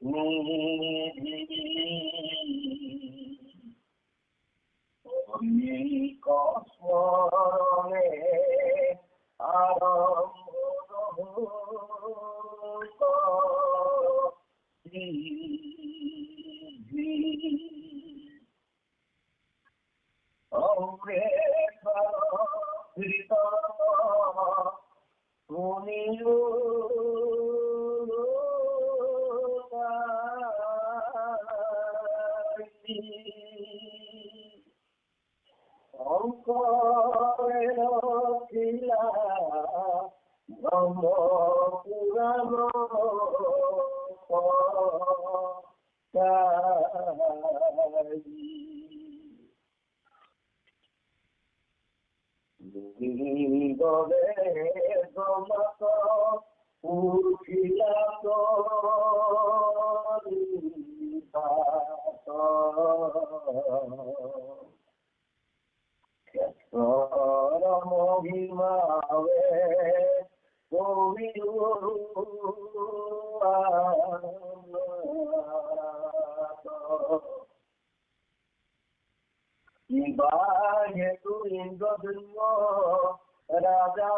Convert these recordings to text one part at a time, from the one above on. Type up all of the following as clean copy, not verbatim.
নিধিবি স্মরণে আরম্ভ রাজা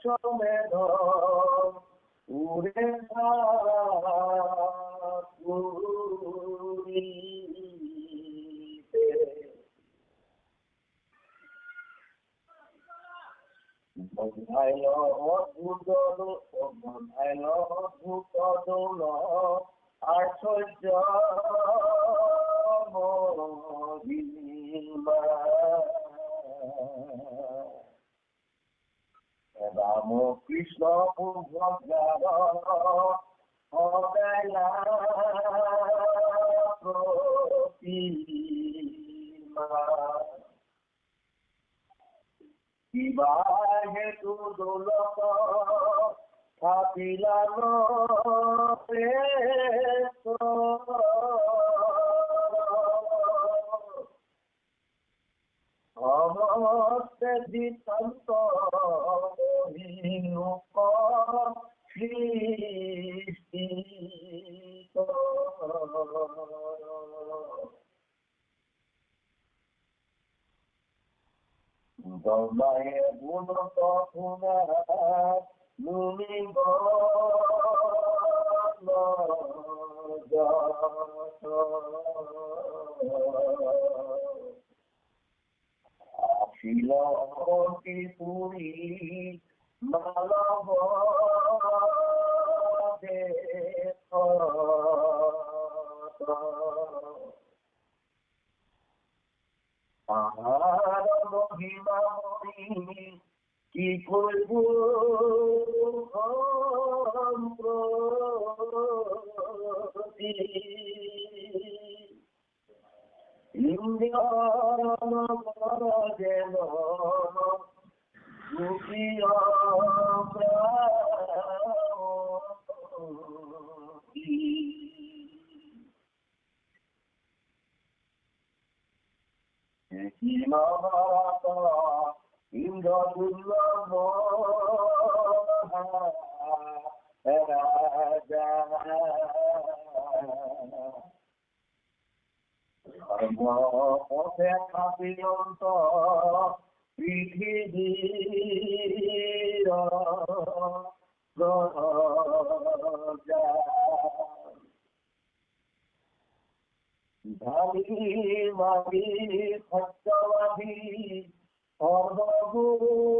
সমেধ উড়ে আশ্চর্য রাম কৃষ্ণ হেতু দোলক থাকিলাম সমস্তে দিতান্ত সৃষ্টি দমায় গুণ তথুনা মুনি আসিল অবন্তি পুরী মালব পাহাড় মহিমা কি করব যেন ইন্দ্র দুর্লভ রাজা ধর্ম পথে খাপিয়ন্ত পৃথিবীর ধালি মাগি সত্যবাদী সর্বগুণ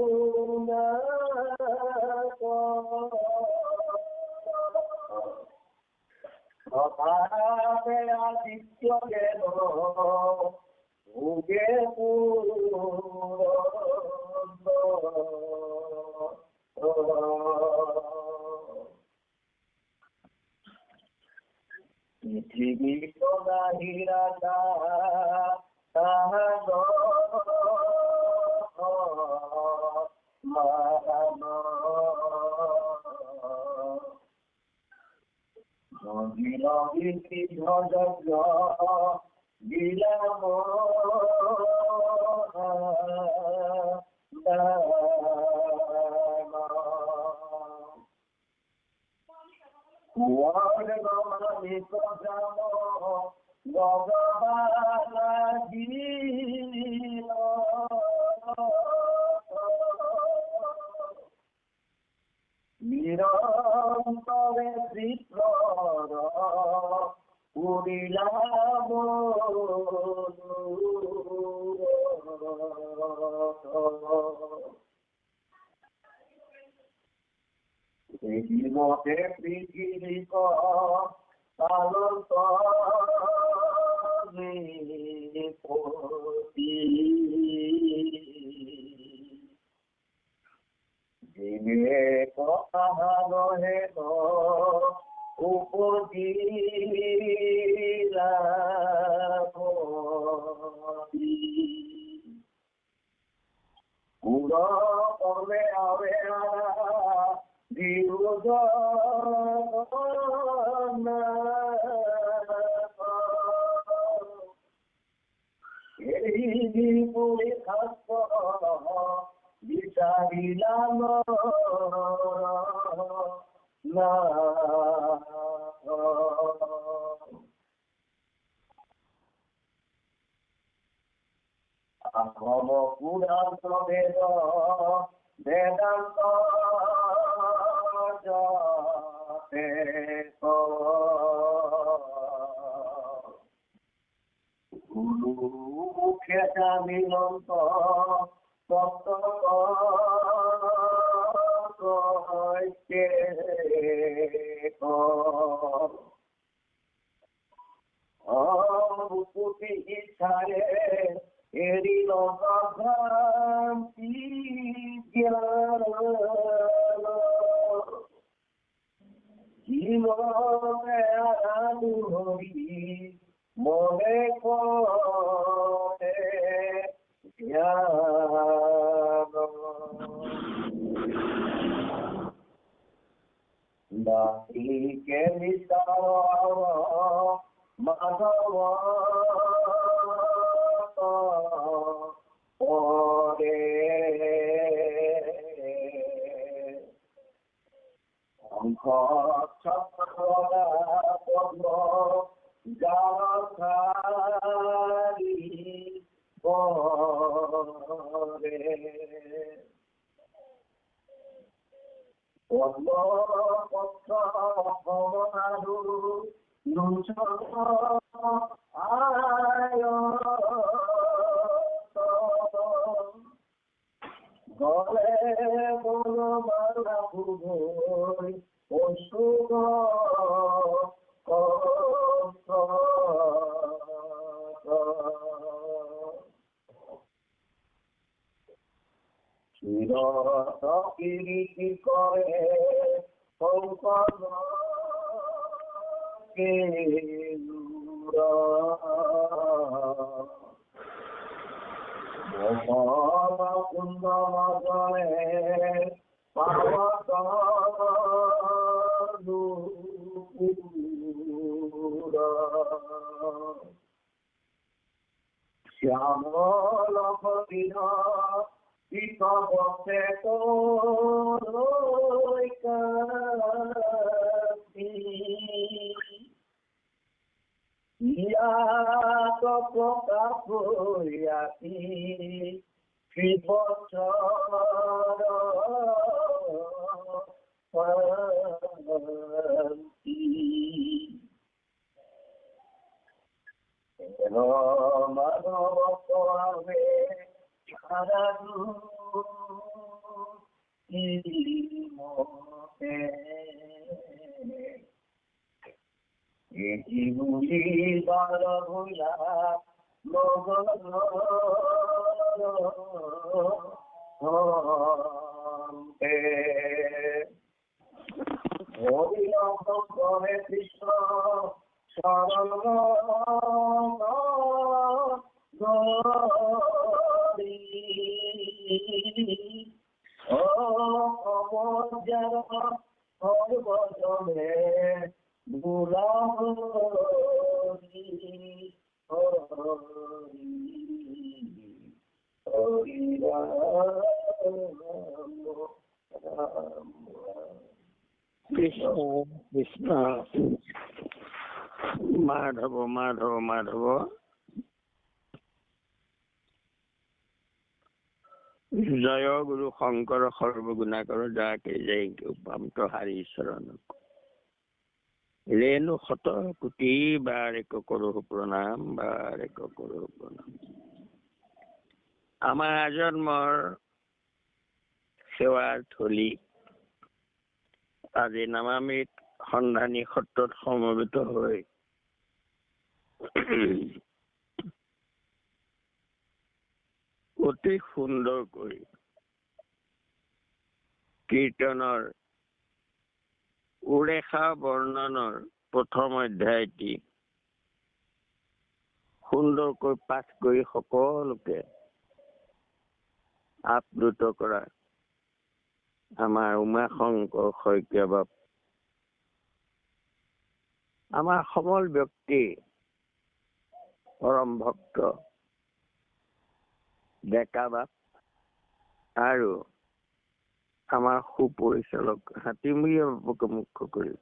আদিত্য গেল ভোগে পৃথিবী নাহিরা তাহার ধ্বজ বিলাম প্রজাম ভগবানী নিরন্তরে বিপ্লব উড়িলাম এই মতে পৃথিবী পালন দিনে কথা নহে উপজিলা পুরো কর্মে আবে বিরোধ এই বিপুলে খাস্ত বিচারিলাম না আহম পুরান্ত বেদ বেদান্ত গুরু মুখে মিলন্ত সত্য অনুভূতি ইচ্ছারে এরিল ভ্রান্তি জ্ঞান জীবনে হরি মনে করে জ্ঞান দাসীকে নিস্তার মাধব পরে অঙ্ক চক্ররা পদ্ম জারি পরে পদ্ম পত্র ভবনারু লুচ আয় গলে বল মারা ভুবই অসুখ কিরীতি করে সংকট কে কুন্দ মজনে পার্বত শ্যামল হরিণ পিত বসে ইয়াত প্রকাশ হইয়াছি শ্রীবৎসর মানব পাবে সারাদু মতে এটি বুঝি বার ভুলা মগন হরিনাম করে কৃষ্ণ শরণ সর্বজনে গুলাম Krishna, Krishna. মাধৱ মাধৱ মাধৱ জয় গুৰু শঙ্কৰ সৰ্বগুণাকৰ যাকে জয় পামত হাৰি শৰণ ৰেণু শত কোটি বাৰেক কৰোঁ প্ৰণাম বাৰেক কৰোঁ প্ৰণাম। আমাৰ আজন্মৰ সেৱাৰ থলী আজি নামামিত সন্ধানী সত্ৰত সমবেত হৈ অতি সুন্দৰকৈ কীৰ্তনৰ উৰেষা বৰ্ণনৰ প্ৰথম অধ্যায়টি সুন্দৰকৈ পাঠ কৰি সকলোকে আপ্লুত কৰা আমাৰ উমাশংকৰ শইকীয়া বাপ, আমাৰ সমল ব্যক্তি পৰম ভক্ত ডেকা বাপ আৰু আমাৰ সুপৰিচালক হাতীমূৰীয়া বাপকে মুখ্য কৰি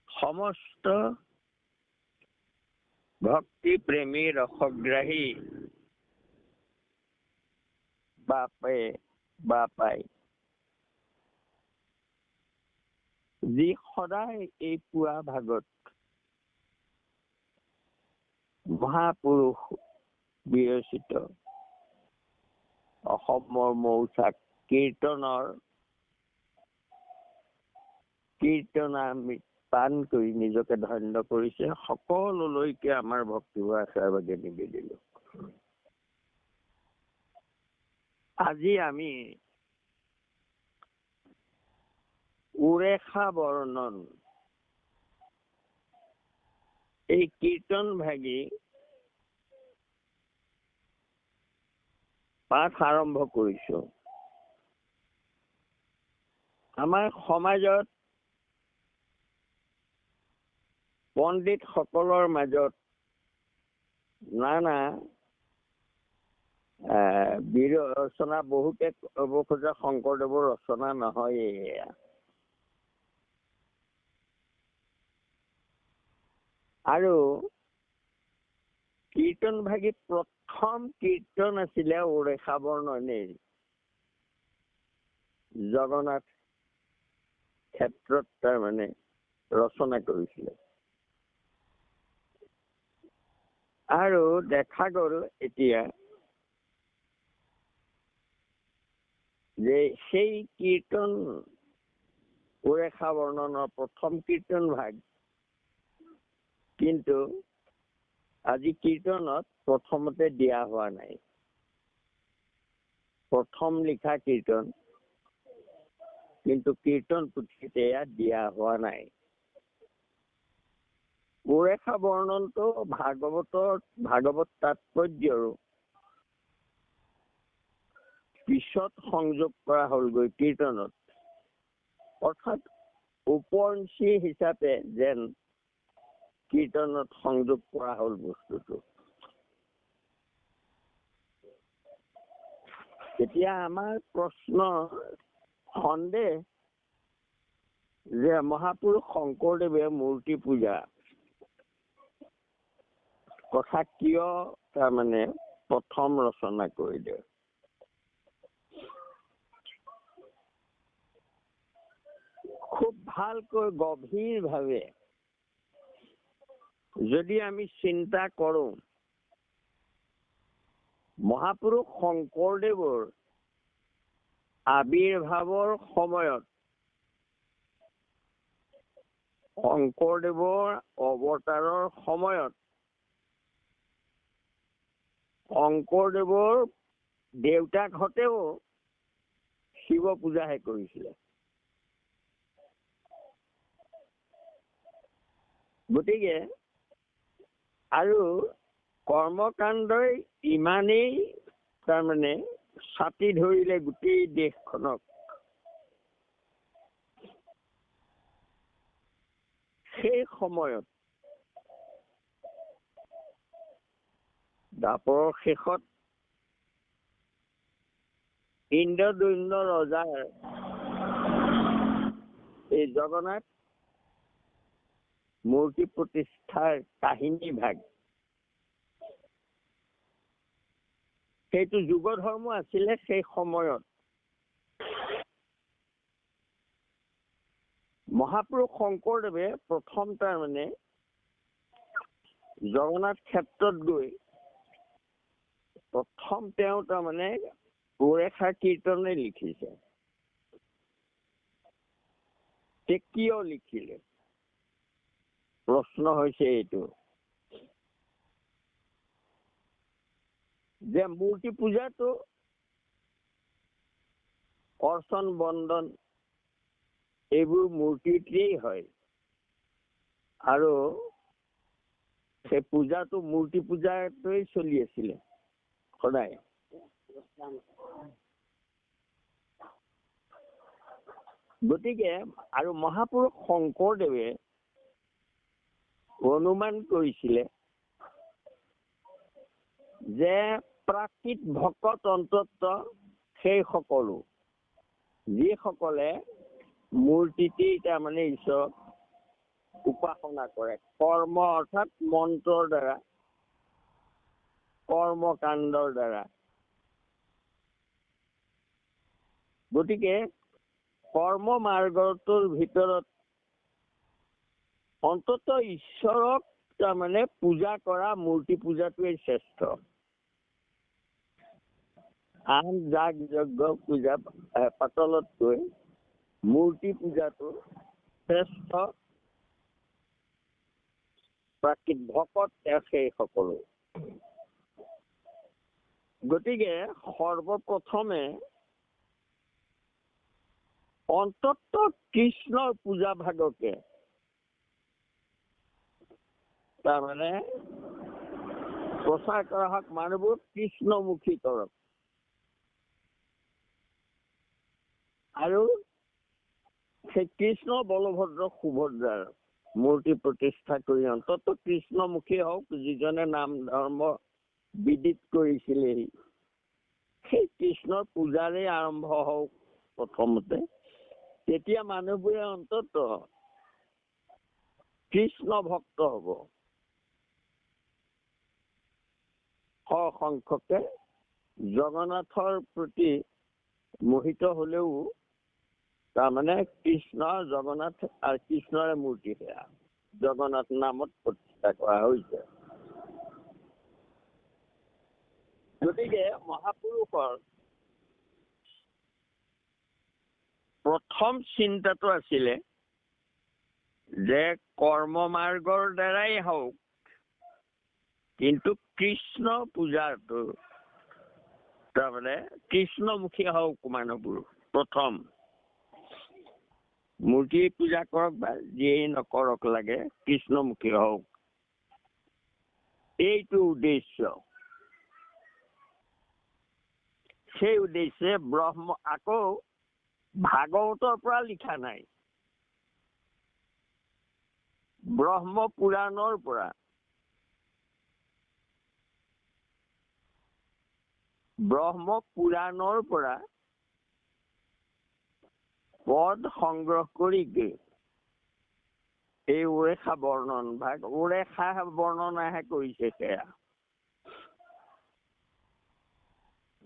সমস্ত ভক্তি প্ৰেমী ৰসগ্ৰাহী বাপাই যি সদায় এই পুৱা ভাগত মহাপুৰুষ বিৰচিত অসমৰ মৌচাক কীৰ্তনামৃত পান কৰি নিজকে ধন্য কৰিছে। সকলোলৈকে আমাৰ ভক্তিভাৱ আশীৰ্বাদে নিবেদিলো। আজি আমি উৰেষা বৰ্ণন এই কীৰ্তন ভাগী পাঠ আৰম্ভ কৰিছো। আমাৰ সমাজত পণ্ডিত সকলৰ মাজত নানা ৰচনা বহুতে ক'ব খোজে শংকৰদেৱৰ ৰচনা নহয় এয়া। আৰু কীৰ্তন ভাগী প্ৰথম কীৰ্তন আছিলে উৰেষা বৰ্ণনেই জগন্নাথ ক্ষেত্ৰত তাৰমানে ৰচনা কৰিছিলে। আৰু দেখা গ'ল এতিয়া যে সেই কীৰ্তন উৰেষা বৰ্ণনৰ প্ৰথম কীৰ্তন ভাগ কিন্তু আজি কীৰ্তনত প্ৰথমতে দিয়া হোৱা নাই। প্ৰথম লিখা কীৰ্তন কিন্তু কীৰ্তন পুথিতে ইয়াত দিয়া হোৱা নাই। উৰেষা বৰ্ণনটো ভাগৱত তাৎপৰ্যৰো পিছত সংযোগ কৰা হ'লগৈ কীৰ্তনত, অৰ্থাৎ উপঞ্চী হিচাপে যেন কীৰ্তনত সংযোগ কৰা হ'ল বস্তুটো। এতিয়া আমাৰ প্ৰশ্ন সন্দেহ যে মহাপুৰুষ শংকৰদেৱে মূৰ্তি পূজা কথা কিয় তাৰমানে প্ৰথম ৰচনা কৰিলে। খুব ভালকৈ গভীৰভাৱে যদি আমি চিন্তা কৰো, মহাপুৰুষ শংকৰদেৱৰ আবিৰ্ভাৱৰ সময়ত শংকৰদেৱৰ অৱতাৰৰ সময়ত শংকৰদেৱৰ দেউতাকহঁতেও শিৱ পূজাহে কৰিছিলে। গতিকে আৰু কৰ্মকাণ্ডই ইমানেই তাৰমানে ছাতি ধৰিলে গোটেই দেশখনক, সেই সময়ত দ্বাপৰৰ শেষত ইন্দ্ৰদৈন্য ৰজাৰ এই জগন্নাথ মূৰ্তি প্ৰতিষ্ঠাৰ কাহিনী ভাগ সেইটো যুগ ধৰ্ম আছিলে সেই সময়ত মহাপুৰুষ শংকৰদেৱে প্ৰথম তাৰমানে জগন্নাথ ক্ষেত্ৰত গৈ প্ৰথম তেওঁ তাৰমানে উৰেষা কীৰ্তনে লিখিছে। কিয় লিখিলে? প্ৰশ্ন হৈছে এইটো যে মূৰ্তি পূজাটো অৰ্চন বন্দন এইবোৰ মূৰ্তিতেই হয় আৰু সেই পূজাটো মূৰ্তি পূজাটোৱেই চলি আছিলে সদায়। গতিকে আৰু মহাপুৰুষ শংকৰদেৱে অনুমান কৰিছিলে যে প্ৰাকৃত ভকত অন্তত সেই সকলো যিসকলে মূৰ্তিতেই তাৰমানে ঈশ্বৰক উপাসনা কৰে, কৰ্ম অৰ্থাৎ মন্ত্ৰৰ দ্বাৰা, কৰ্মকাণ্ডৰ দ্বাৰা। গতিকে কৰ্ম মাৰ্গটোৰ ভিতৰত অন্তত ঈশ্বৰক তাৰমানে পূজা কৰা মূৰ্তি পূজাটোৱেই শ্ৰেষ্ঠ। আন যাগ যজ্ঞ পূজা পাতলতকৈ মূৰ্তি পূজাটো শ্ৰেষ্ঠ। প্ৰাকৃত ভকত সেই সকলো। গতিকে সৰ্বপ্ৰথমে অন্তত কৃষ্ণৰ পূজা ভাগকে তাৰমানে প্ৰচাৰ কৰা হওক, মানুহবোৰ কৃষ্ণমুখী কৰক আৰু সেই কৃষ্ণ বলভদ্ৰ সুভদ্ৰাৰ মূৰ্তি প্ৰতিষ্ঠা কৰি অন্তত কৃষ্ণমুখী হওক, যিজনে নাম ধৰ্ম বিদিত কৰিছিলে সেই কৃষ্ণৰ পূজাৰে আৰম্ভ হওক প্ৰথমতে। তেতিয়া মানুহবোৰে অন্তত কৃষ্ণ ভক্ত হব। সংখ্যকে জগন্নাথৰ প্ৰতি মোহিত হলেও তাৰমানে কৃষ্ণ জগন্নাথ আৰু কৃষ্ণৰে মূৰ্তি সেয়া জগন্নাথ নামত প্ৰতিষ্ঠা কৰা হৈছে। গতিকে মহাপুৰুষৰ প্ৰথম চিন্তাটো আছিলে যে কৰ্ম মাৰ্গৰ দ্বাৰাই হওক কিন্তু কৃষ্ণ পূজাটো তাৰমানে কৃষ্ণমুখী হওক মানুহবোৰ। প্ৰথম মূৰ্তি পূজা কৰক বা যিয়েই নকৰক লাগে কৃষ্ণমুখী হওক, এইটো উদ্দেশ্য। সেই উদ্দেশ্যে ব্ৰহ্ম আকৌ ভাগৱতৰ পৰা লিখা নাই, ব্ৰহ্ম পুৰাণৰ পৰা পদ সংগ্ৰহ কৰি এই উৰেষা বৰ্ণন ভাগ উৰেষা বৰ্ণনাহে কৰিছে সেয়া।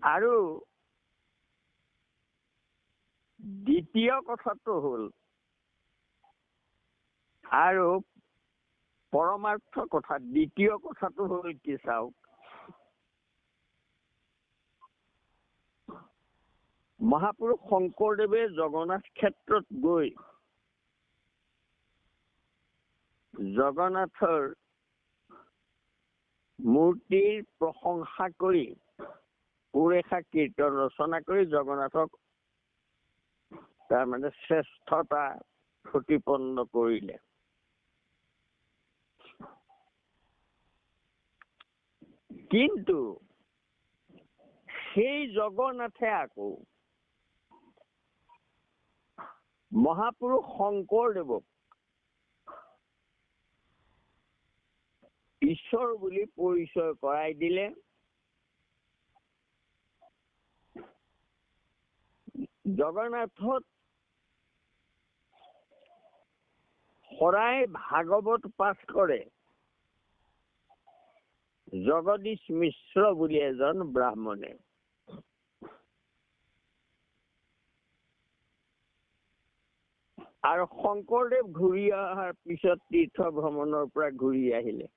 আৰু দ্বিতীয় কথাটো হ'ল আৰু পৰমাৰ্থ কথা, দ্বিতীয় কথাটো হ'ল কি চাওক, মহাপুৰুষ শংকৰদেৱে জগন্নাথ ক্ষেত্ৰত গৈ জগন্নাথৰ মূৰ্তিৰ প্ৰশংসা কৰি উৰেষা কীৰ্তন ৰচনা কৰি জগন্নাথক তাৰমানে শ্ৰেষ্ঠতা প্ৰতিপন্ন কৰিলে। কিন্তু সেই জগন্নাথে আকৌ মহাপুৰুষ শংকৰদেৱক ঈশ্বৰ বুলি পৰিচয় কৰাই দিলে জগন্নাথত সদায় ভাগৱত পাঠ কৰে জগদীশ মিশ্ৰ বুলি এজন ব্ৰাহ্মণে। আৰু শংকৰদেৱ ঘূৰি অহাৰ পিছত তীৰ্থ ভ্ৰমণৰ পৰা ঘূৰি আহিলে।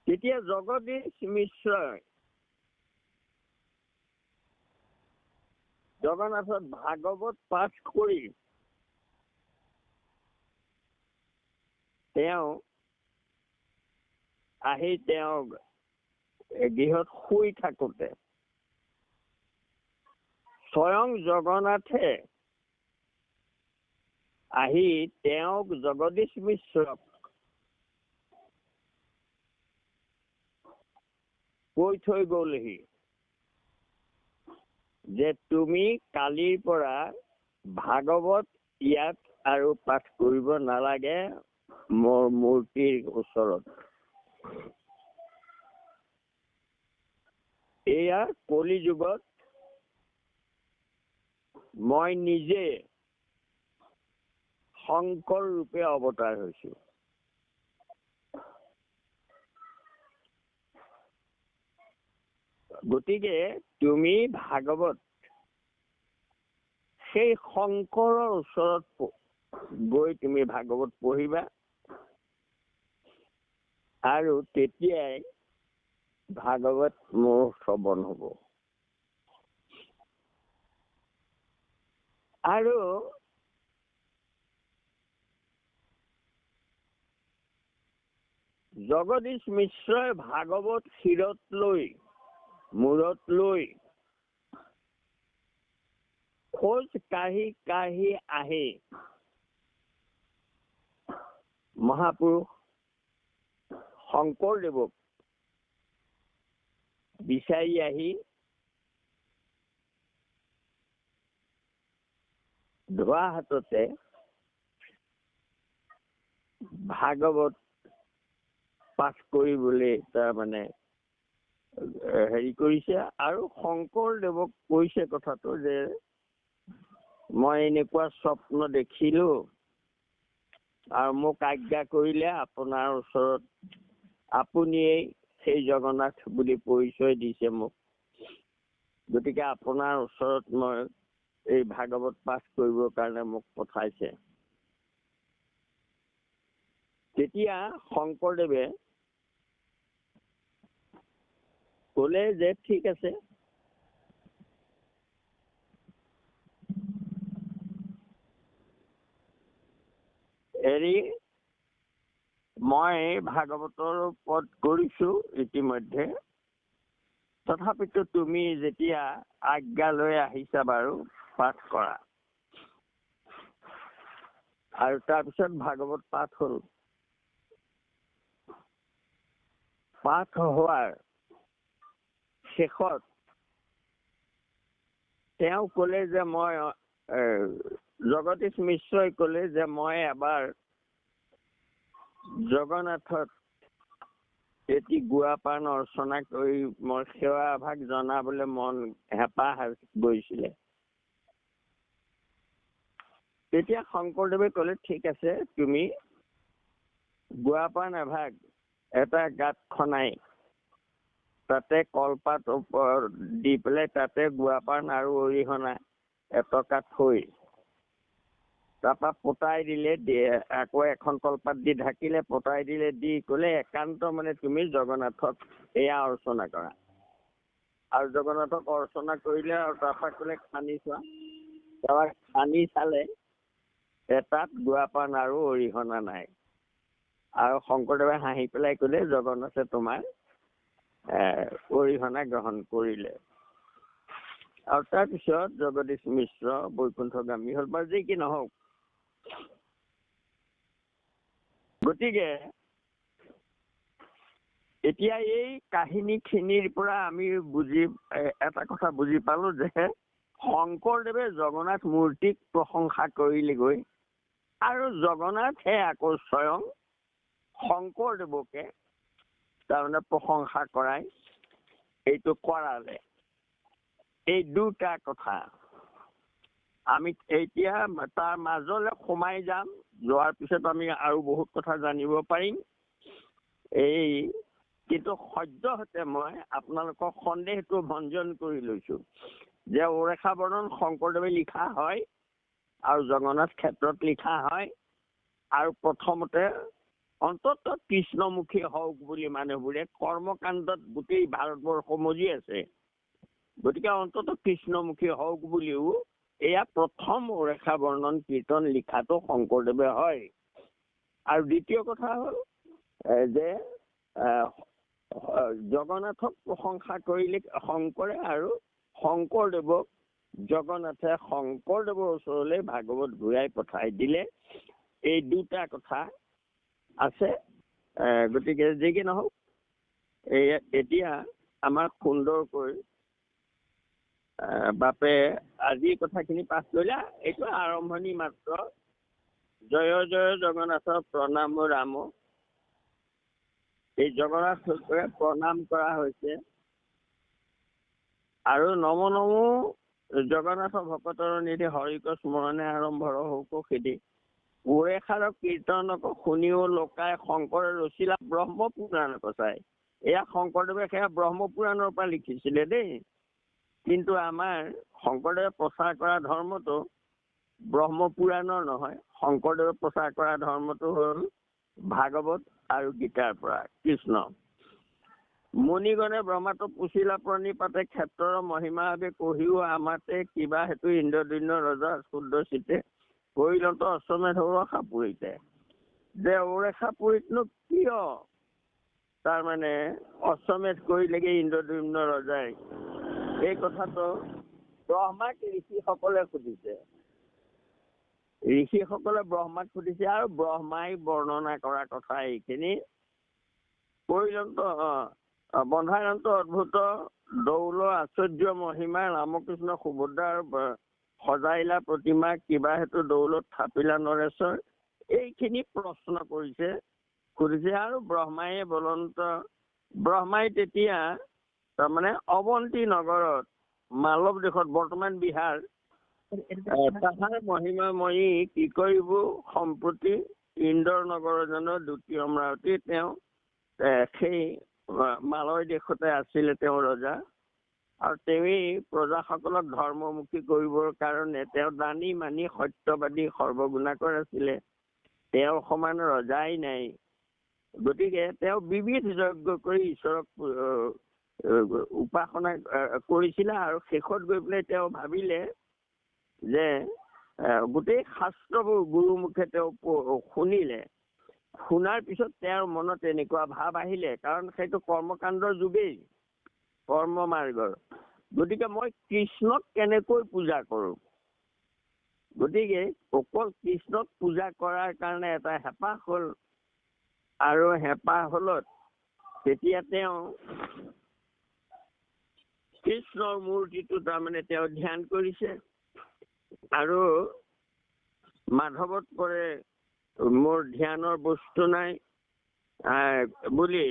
তেতিয়া জগদীশ মিশ্ৰই জগন্নাথত ভাগৱত পাঠ কৰি তেওঁ গৃহত শুই থাকোতে স্বয়ং জগন্নাথে আহি তেওঁক জগদীশ মিশ্ৰক কৈ থৈ গ'লহি যে তুমি কালিৰ পৰা ভাগৱত ইয়াত আৰু পাঠ কৰিব নালাগে মোৰ মূৰ্তিৰ ওচৰত। এয়া কলি যুগত মই নিজে শংকৰ ৰূপে অৱতাৰ হৈছো। গতিকে তুমি ভাগৱত সেই শংকৰৰ ওচৰত গৈ তুমি ভাগৱত পঢ়িবা আৰু তেতিয়াই ভাগৱত মোৰ শ্ৰৱণ হ'ব। আৰু জগদীশ মিশ্ৰই ভাগৱত মূৰত লৈ খোজ কাঢ়ি কাঢ়ি আহি মহাপুৰুষ শংকৰদেৱক বিচাৰি আহি ধোৱা হাততে ভাগৱত পাঠ কৰিবলৈ তাৰমানে হেৰি কৰিছে। আৰু শংকৰদেৱক কৈছে কথাটো যে মই এনেকুৱা স্বপ্ন দেখিলো আৰু মোক আজ্ঞা কৰিলে আপোনাৰ ওচৰত আপুনিয়েই সেই জগন্নাথ বুলি পৰিচয় দিছে মোক, গতিকে আপোনাৰ ওচৰত মই এই ভাগৱত পাঠ কৰিবৰ কাৰণে মোক পঠাইছে। তেতিয়া শংকৰদেৱে ক'লে যে ঠিক আছে, মই ভাগৱতৰ ওপৰত কৰিছো ইতিমধ্যে, তথাপিতো তুমি যেতিয়া আজ্ঞা লৈ আহিছা বাৰু পাঠ কৰা। আৰু তাৰপিছত ভাগৱত পাঠ হ'ল। পাঠ হোৱাৰ শেষত তেওঁ ক'লে যে মই জগদীশ মিশ্ৰই ক'লে যে মই এবাৰ জগন্নাথত এটি গুৱাপান অৰ্চনা কৰি মই সেৱা ভাগ জনাবলৈ মন হেঁপাহ গৈছিলে। তেতিয়া শংকৰদেৱে ক'লে ঠিক আছে, তুমি গুৱাপান এভাগ এটা গাঁত খনাই তাতে কলপাত দি পেলাই তাতে গুৱাপান আৰু অৰিহণা এটকা থৈ তাৰপৰা পতাই দিলে, আকৌ এখন কলপাত দি ঢাকিলে, পতাই দিলে, দি ক'লে একান্ত মানে তুমি জগন্নাথক এয়া অৰ্চনা কৰা। আৰু জগন্নাথক অৰ্চনা কৰিলে আৰু তাৰপৰা ক'লে খানি চোৱা। তাৰপৰা খানি চালে এটাত গুৱাপান আৰু অৰিহণা নাই। আৰু শংকৰদেৱে হাঁহি পেলাই ক'লে জগন্নাথে তোমাৰ অৰিহণা গ্ৰহণ কৰিলে। আৰু তাৰপিছত জগদীশ মিশ্ৰ বৈকুণ্ঠগামী হ'ল বা যি কি নহওক। গতিকে এতিয়া এই কাহিনীখিনিৰ পৰা আমি এটা কথা বুজি পালো যে শংকৰদেৱে জগন্নাথ মূৰ্তিক প্ৰশংসা কৰিলেগৈ আৰু জগন্নাথে আকৌ স্বয়ং শংকৰদেৱকে তাৰমানে প্ৰশংসা কৰাই এইটো কৰালে। এই দুটা কথা আমি এতিয়া তাৰ মাজলৈ সোমাই যাম। যোৱাৰ পিছত আমি আৰু বহুত কথা জানিব পাৰিম। এই কিন্তু সদ্যহতে মই আপোনালোকৰ সন্দেহটো ভঞ্জন কৰি লৈছো যে উৰেষা বৰ্ণন শংকৰদেৱে লিখা হয় আৰু জগন্নাথ ক্ষেত্ৰত লিখা হয়, আৰু প্ৰথমতে অন্ততঃ কৃষ্ণমুখী হওক বুলি মানুহবোৰে কৰ্মকাণ্ডত গোটেই ভাৰতবৰ্ষ মজি আছে। গতিকে অন্ততঃ কৃষ্ণমুখী হওক বুলিও এয়া প্ৰথম উৰেষা বৰ্ণন কীৰ্তন লিখাটো শংকৰদেৱে হয়। আৰু দ্বিতীয় কথা হ'ল যে জগন্নাথক প্ৰশংসা কৰিলে শংকৰে, আৰু শংকৰদেৱক জগন্নাথে শংকৰদেৱৰ ওচৰলৈ ভাগৱত ঘূৰাই পঠাই দিলে। এই দুটা কথা আছে। গতিকে যি কি নহওক, এতিয়া আমাক সুন্দৰকৈ বাপে আজি কথাখিনি পাঠ কৰিলা। এইটো আৰম্ভণি মাত্ৰ। জয় জয় জগন্নাথ প্ৰণাম ৰাম। এই জগন্নাথকে প্ৰণাম কৰা হৈছে। আৰু নম নমো জগন্নাথ ভকতৰ নিধি হৰিক স্মৰণে আৰম্ভ হওক সিদ্ধি। উৰেষাৰ কীৰ্তনক শুনিও লোকাই শংকৰে ৰচিলা ব্ৰহ্মপুৰাণ কচাই। এয়া শংকৰদেৱে সেয়া ব্ৰহ্মপুৰাণৰ পৰা লিখিছিলে দেই। কিন্তু আমাৰ শংকৰদেৱে প্ৰচাৰ কৰা ধৰ্মটো ব্ৰহ্মপুৰাণৰ নহয়। শংকৰদেৱে প্ৰচাৰ কৰা ধৰ্মটো হ'ল ভাগৱত আৰু গীতাৰ পৰা। কৃষ্ণ মুনিগণে ব্ৰহ্মাটো পুচিলা প্ৰণিপাতে ক্ষেত্ৰৰ মহিমা ভাবে কহিও আমাতে কিবা হেতু ইন্দ্ৰদৈন্য ৰজা শুদ্ধ চিতে কৰিলত অশ্বমেধ উৰেষা পুৰীতে। যে উৰেষা পুৰীতনো কিয় তাৰমানে অশ্বমেধ কৰিলেগে ইন্দ্ৰদৈন্য ৰজাই, এই কথাটো ব্ৰহ্মাক ঋষিসকলে সুধিছে। ঋষিসকলে ব্ৰহ্মাক সুধিছে আৰু ব্ৰহ্মাই বৰ্ণনা কৰা কথা এইখিনি। পৰিজন্ত বন্ধায়ন্ত অদ্ভুত দৌল আশ্চৰ্য মহিমা ৰামকৃষ্ণ সুভদ্ৰাৰ সজাইলা প্ৰতিমা কিবা হেতু দৌলত থাপিলা নৰেশ্বৰ। এইখিনি প্ৰশ্ন কৰিছে, সুধিছে। আৰু ব্ৰহ্মাই তেতিয়া তাৰমানে অৱন্তী নগৰত, মালৱ দেশত, বৰ্তমান বিহাৰ, তাহাৰ মহিমাময়ী কি কৰিব সম্প্ৰতি ইন্দ্ৰৰ নগৰ জনৰ দ্বিতীয় অমৰাৱতী। তেওঁ সেই মালয় দেশতে আছিলে তেওঁ ৰজা, আৰু তেৱেই প্ৰজাসকলক ধৰ্মমুখী কৰিবৰ কাৰণে তেওঁ দানী মানি সত্যবাদী সৰ্বগুণাকৰ আছিলে। তেওঁৰ সমান ৰজাই নাই। গতিকে তেওঁ বিবিধ যজ্ঞ কৰি ঈশ্বৰক উপাসনা কৰিছিলে। আৰু শেষত গৈ পেলাই তেওঁ ভাবিলে যে গোটেই শাস্ত্ৰবোৰ গুৰুমুখে তেওঁ শুনিলে। শুনাৰ পিছত তেওঁৰ মনত এনেকুৱা ভাৱ আহিলে, কাৰণ সেইটো কৰ্মকাণ্ডৰ যুগেই, কৰ্ম মাৰ্গৰ। গতিকে মই কৃষ্ণক কেনেকৈ পূজা কৰোঁ। গতিকে অকল কৃষ্ণক পূজা কৰাৰ কাৰণে এটা হেঁপাহ হ'ল। আৰু হেঁপাহ হলত তেতিয়া তেওঁ কৃষ্ণৰ মূৰ্তিটো তাৰমানে তেওঁ ধ্যান কৰিছে। আৰু মাধৱত কৰে মোৰ ধ্যানৰ বস্তু নাই বুলি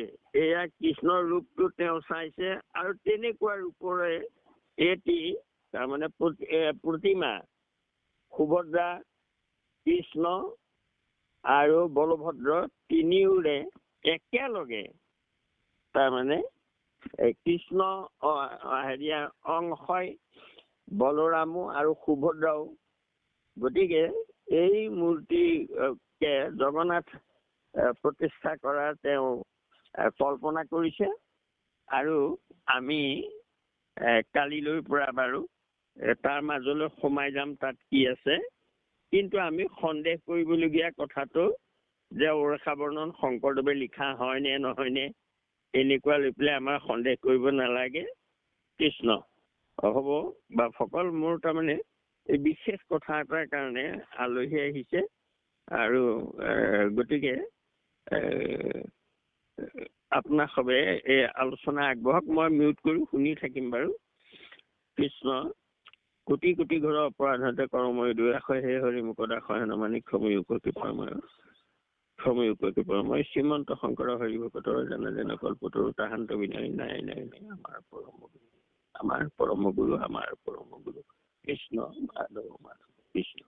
এয়া কৃষ্ণৰ ৰূপটো তেওঁ চাইছে। আৰু তেনেকুৱা ৰূপৰে এটি তাৰমানে প্ৰতিমা সুভদ্ৰা, কৃষ্ণ আৰু বলভদ্ৰ তিনিওৰে একেলগে তাৰমানে কৃষ্ণ অংশই, বলৰামো আৰু সুভদ্ৰাও। গতিকে এই মূৰ্তিকে জগন্নাথ প্ৰতিষ্ঠা কৰাৰ তেওঁ কল্পনা কৰিছে। আৰু আমি কালিলৈৰ পৰা বাৰু তাৰ মাজলৈ সোমাই যাম, তাত কি আছে। কিন্তু আমি সন্দেহ কৰিবলগীয়া কথাটো যে উৰেষা বৰ্ণন শংকৰদেৱে লিখা হয় নে নহয় নে, এনেকুৱা লৈ পেলাই আমাৰ সন্দেহ কৰিব নালাগে। কৃষ্ণ হ'ব বা সকল মোৰ তাৰমানে এই বিশেষ কথা এটাৰ কাৰণে আলহী আহিছে। আৰু গতিকে আপোনাক সবে এই আলোচনা আগবঢ়াওক। মই মিউট কৰি শুনি থাকিম বাৰু। কৃষ্ণ কোটি কোটি ঘৰৰ অপৰাধতে কৰময় দুৰাশয় হে হৰি মুকদাশয় নমানি ক্ষময়ুক মই শ্ৰীমন্ত শংকৰ হৰি ভকতৰ জানা যেন কল্পতৰু তাহান্ত বিনাই নাই নাই নাই আমাৰ পৰম আমাৰ পৰম গুৰু কৃষ্ণ মাধৱ কৃষ্ণ।